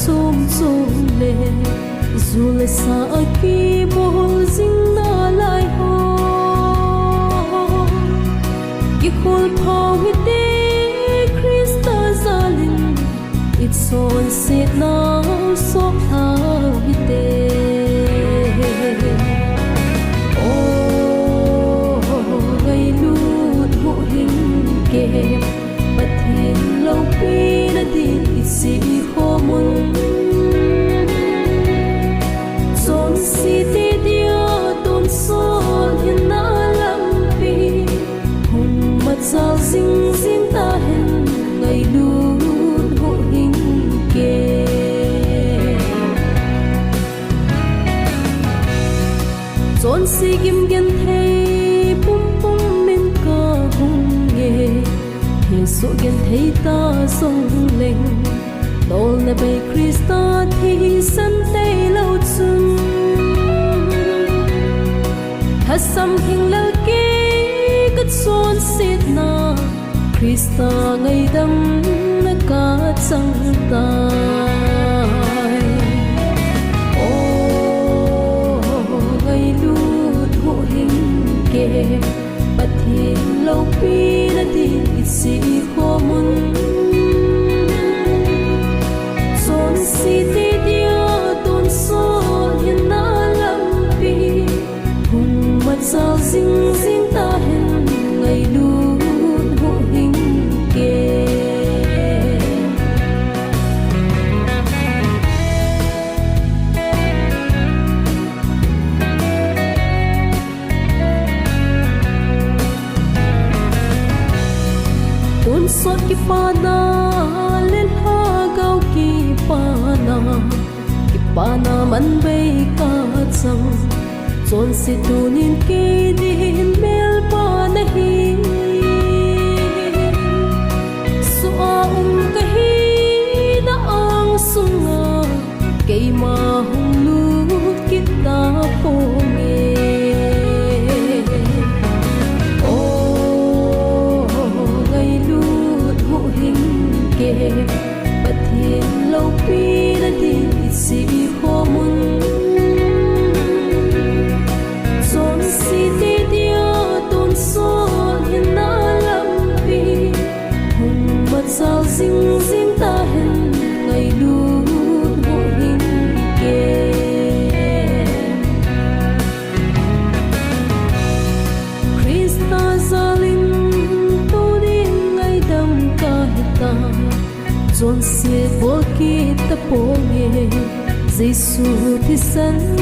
chum chum le zule sa ki bol zing na lai ho ki khol phawi te Krista zalin it's all sit now so hawi te Pathin lâu pi đã đi si khô mun zon si ti dia ton sol hin na lam pi hùng mặt sao zing zing ta hen ngày luôn hộ hình kề zon si kim gen thay pum pum min ca hùng nghề số gen thấy ta sông lên đôi là bay Krista thì sân tay lâu chung thật xăm hình lơ kê cất xuân xịt na Krista ngày đâm nó cả trăng tay ô ngày lút hộ hình kê bát thiên lâu pi đã đi si khô mun zon si ti dia ton sol hin na lam pi hùng mặt sao zing zing ta hen ngày luôn hộ hình kề sot ki pana len ha gau ki pana man bay ka chang chon si tunin ke din mel pa nahi so ka hi na ang sunga kay ma hung lut kita po Pathin lâu pi đã đi si khô mun zon si ti dia ton sol hin na lam pi hùng mặt sao zing zing ta hen ngày luôn hộ hình kề Krista zalin tu đi ngày đâm ca ta zon si bo ki ta po nge Giêsu thì sân